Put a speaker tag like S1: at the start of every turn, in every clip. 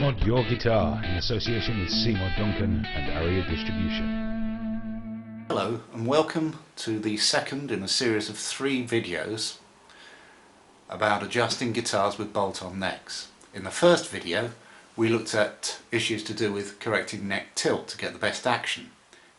S1: Mod your guitar in association with Seymour Duncan and Aria Distribution.
S2: Hello and welcome to the second in a series of 3 videos about adjusting guitars with bolt-on necks. In the first video we looked at issues to do with correcting neck tilt to get the best action.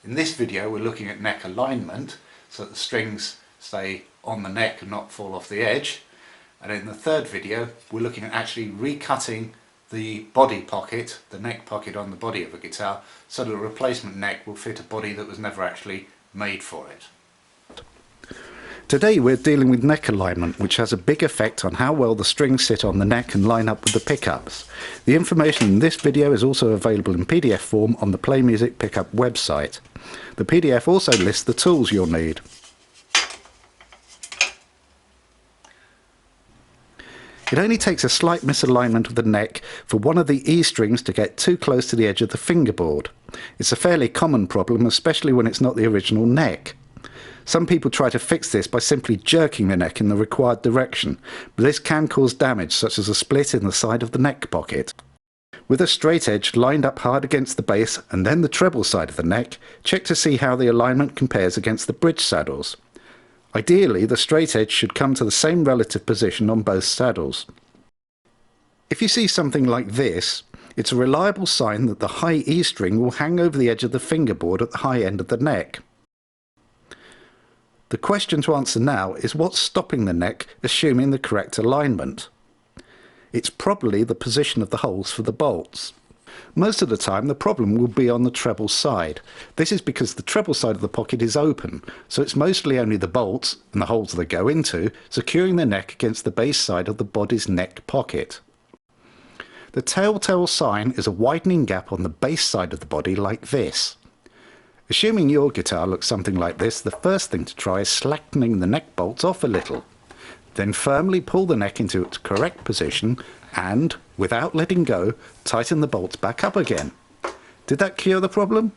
S2: In this video we're looking at neck alignment so that the strings stay on the neck and not fall off the edge. And in the third video we're looking at actually recutting the body pocket, the neck pocket on the body of a guitar, so that a replacement neck will fit a body that was never actually made for it.
S3: Today we're dealing with neck alignment, which has a big effect on how well the strings sit on the neck and line up with the pickups. The information in this video is also available in PDF form on the Play Music Pickup website. The PDF also lists the tools you'll need. It only takes a slight misalignment of the neck for one of the E strings to get too close to the edge of the fingerboard. It's a fairly common problem, especially when it's not the original neck. Some people try to fix this by simply jerking the neck in the required direction, but this can cause damage such as a split in the side of the neck pocket. With a straight edge lined up hard against the bass and then the treble side of the neck, check to see how the alignment compares against the bridge saddles. Ideally, the straight edge should come to the same relative position on both saddles. If you see something like this, it's a reliable sign that the high E string will hang over the edge of the fingerboard at the high end of the neck. The question to answer now is what's stopping the neck assuming the correct alignment? It's probably the position of the holes for the bolts. Most of the time the problem will be on the treble side. This is because the treble side of the pocket is open, so it's mostly only the bolts and the holes they go into securing the neck against the bass side of the body's neck pocket. The telltale sign is a widening gap on the bass side of the body like this. Assuming your guitar looks something like this, the first thing to try is slackening the neck bolts off a little. Then firmly pull the neck into its correct position and, without letting go, tighten the bolts back up again. Did that cure the problem?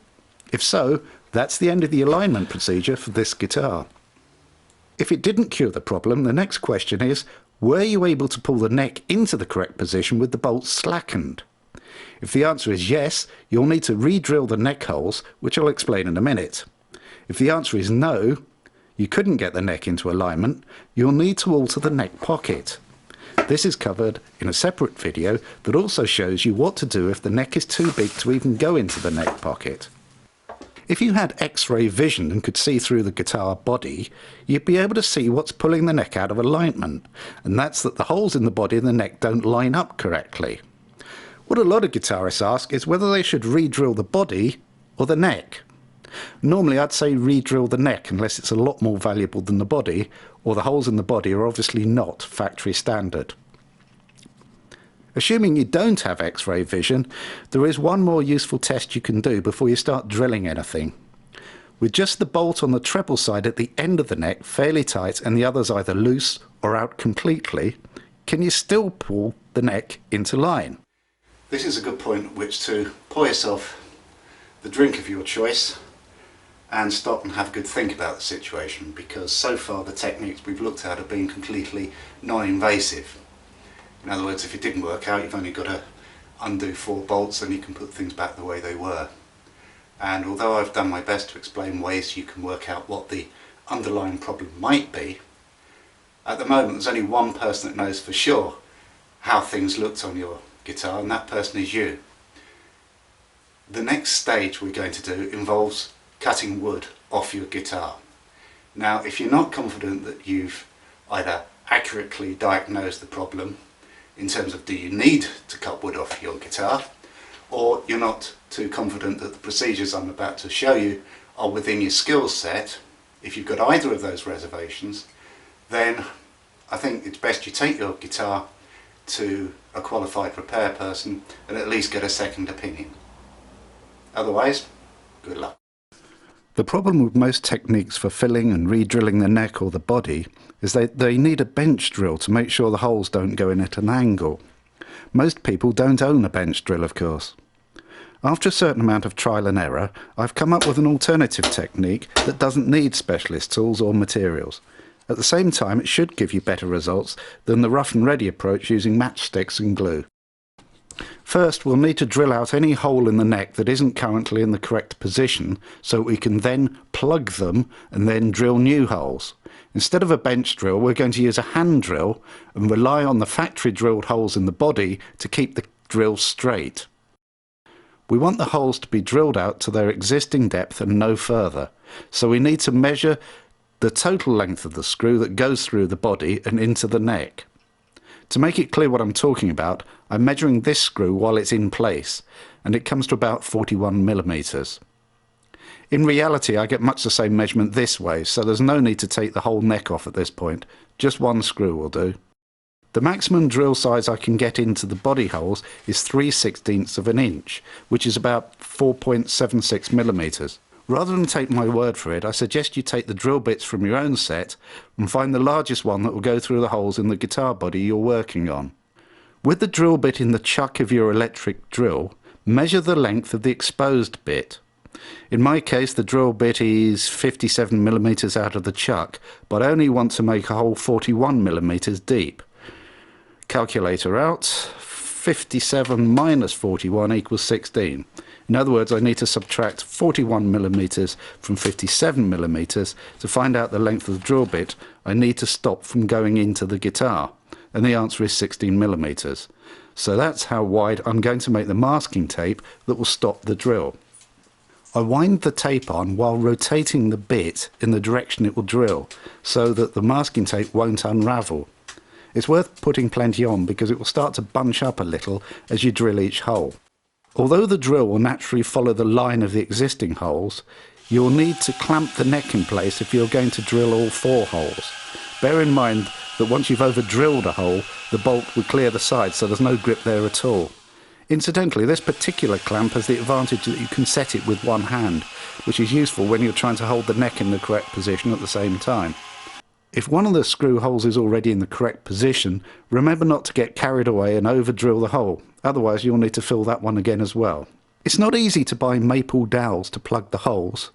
S3: If so, that's the end of the alignment procedure for this guitar. If it didn't cure the problem, the next question is, were you able to pull the neck into the correct position with the bolts slackened? If the answer is yes, you'll need to re-drill the neck holes, which I'll explain in a minute. If the answer is no, you couldn't get the neck into alignment, you'll need to alter the neck pocket. This is covered in a separate video that also shows you what to do if the neck is too big to even go into the neck pocket. If you had X-ray vision and could see through the guitar body, you'd be able to see what's pulling the neck out of alignment, and that's that the holes in the body and the neck don't line up correctly. What a lot of guitarists ask is whether they should re-drill the body or the neck. Normally I'd say re-drill the neck unless it's a lot more valuable than the body, or the holes in the body are obviously not factory standard. Assuming you don't have X-ray vision, there is one more useful test you can do before you start drilling anything. With just the bolt on the treble side at the end of the neck fairly tight and the others either loose or out completely, can you still pull the neck into line?
S2: This is a good point at which to pour yourself the drink of your choice and stop and have a good think about the situation, because so far the techniques we've looked at have been completely non-invasive. In other words, if it didn't work out, you've only got to undo 4 bolts and you can put things back the way they were. And although I've done my best to explain ways you can work out what the underlying problem might be, at the moment there's only one person that knows for sure how things looked on your guitar, and that person is you. The next stage we're going to do involves cutting wood off your guitar. Now, if you're not confident that you've either accurately diagnosed the problem in terms of do you need to cut wood off your guitar, or you're not too confident that the procedures I'm about to show you are within your skill set, if you've got either of those reservations, then I think it's best you take your guitar to a qualified repair person and at least get a second opinion. Otherwise, good luck.
S3: The problem with most techniques for filling and re-drilling the neck or the body is that they need a bench drill to make sure the holes don't go in at an angle. Most people don't own a bench drill, of course. After a certain amount of trial and error, I've come up with an alternative technique that doesn't need specialist tools or materials. At the same time, it should give you better results than the rough and ready approach using matchsticks and glue. First, we'll need to drill out any hole in the neck that isn't currently in the correct position, so we can then plug them and then drill new holes. Instead of a bench drill, we're going to use a hand drill and rely on the factory drilled holes in the body to keep the drill straight. We want the holes to be drilled out to their existing depth and no further, so we need to measure the total length of the screw that goes through the body and into the neck. To make it clear what I'm talking about, I'm measuring this screw while it's in place, and it comes to about 41 millimeters. In reality, I get much the same measurement this way, so there's no need to take the whole neck off at this point. Just one screw will do. The maximum drill size I can get into the body holes is 3/16 of an inch, which is about 4.76 millimeters. Rather than take my word for it, I suggest you take the drill bits from your own set and find the largest one that will go through the holes in the guitar body you're working on. With the drill bit in the chuck of your electric drill, measure the length of the exposed bit. In my case, the drill bit is 57 millimeters out of the chuck, but I only want to make a hole 41 millimeters deep. Calculator out, 57 minus 41 equals 16. In other words, I need to subtract 41 millimeters from 57 millimeters to find out the length of the drill bit I need to stop from going into the guitar, and the answer is 16 millimeters. So that's how wide I'm going to make the masking tape that will stop the drill. I wind the tape on while rotating the bit in the direction it will drill, so that the masking tape won't unravel. It's worth putting plenty on because it will start to bunch up a little as you drill each hole. Although the drill will naturally follow the line of the existing holes, you'll need to clamp the neck in place if you're going to drill all 4 holes. Bear in mind that once you've over-drilled a hole, the bolt will clear the side, so there's no grip there at all. Incidentally, this particular clamp has the advantage that you can set it with one hand, which is useful when you're trying to hold the neck in the correct position at the same time. If one of the screw holes is already in the correct position, remember not to get carried away and over-drill the hole, otherwise you'll need to fill that one again as well. It's not easy to buy maple dowels to plug the holes,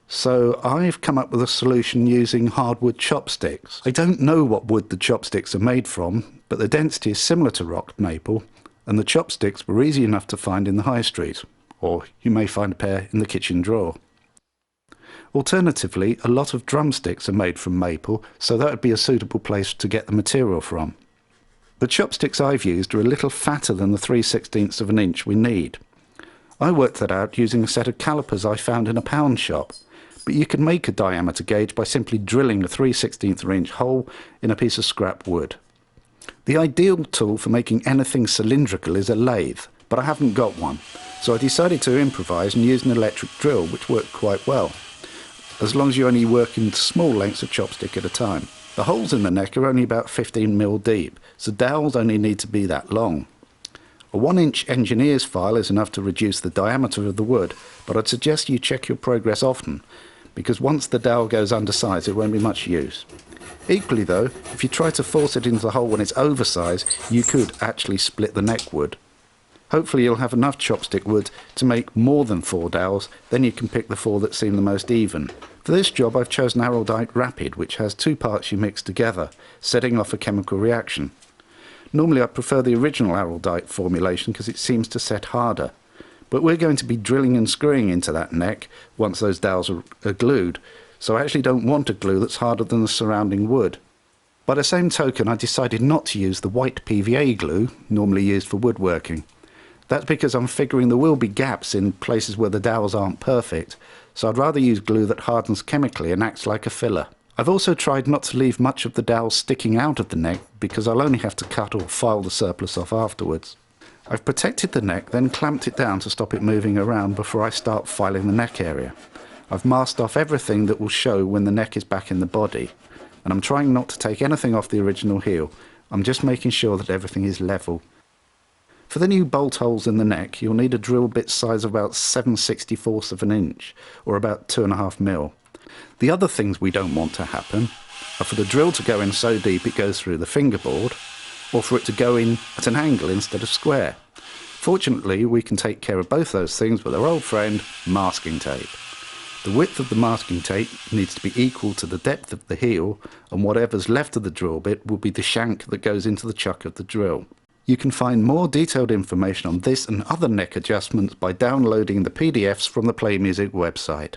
S3: so I've come up with a solution using hardwood chopsticks. I don't know what wood the chopsticks are made from, but the density is similar to rock maple, and the chopsticks were easy enough to find in the high street, or you may find a pair in the kitchen drawer. Alternatively, a lot of drumsticks are made from maple, so that would be a suitable place to get the material from. The chopsticks I've used are a little fatter than the 3/16 of an inch we need. I worked that out using a set of calipers I found in a pound shop, but you can make a diameter gauge by simply drilling a 3/16 of an inch hole in a piece of scrap wood. The ideal tool for making anything cylindrical is a lathe, but I haven't got one, so I decided to improvise and use an electric drill, which worked quite well, as long as you only work in small lengths of chopstick at a time. The holes in the neck are only about 15 mil deep, so dowels only need to be that long. A 1-inch engineer's file is enough to reduce the diameter of the wood, but I'd suggest you check your progress often, because once the dowel goes undersized it won't be much use. Equally though, if you try to force it into the hole when it's oversized, you could actually split the neck wood. Hopefully you'll have enough chopstick wood to make more than 4 dowels, then you can pick the 4 that seem the most even. For this job I've chosen Araldite Rapid, which has 2 parts you mix together, setting off a chemical reaction. Normally I prefer the original Araldite formulation because it seems to set harder, but we're going to be drilling and screwing into that neck once those dowels are glued, so I actually don't want a glue that's harder than the surrounding wood. By the same token, I decided not to use the white PVA glue normally used for woodworking. That's because I'm figuring there will be gaps in places where the dowels aren't perfect, so I'd rather use glue that hardens chemically and acts like a filler. I've also tried not to leave much of the dowel sticking out of the neck because I'll only have to cut or file the surplus off afterwards. I've protected the neck, then clamped it down to stop it moving around before I start filing the neck area. I've masked off everything that will show when the neck is back in the body, and I'm trying not to take anything off the original heel. I'm just making sure that everything is level. For the new bolt holes in the neck, you'll need a drill bit size of about 7/64 of an inch, or about 2.5 mil. The other things we don't want to happen are for the drill to go in so deep it goes through the fingerboard, or for it to go in at an angle instead of square. Fortunately, we can take care of both those things with our old friend, masking tape. The width of the masking tape needs to be equal to the depth of the heel, and whatever's left of the drill bit will be the shank that goes into the chuck of the drill. You can find more detailed information on this and other neck adjustments by downloading the PDFs from the Play Music website.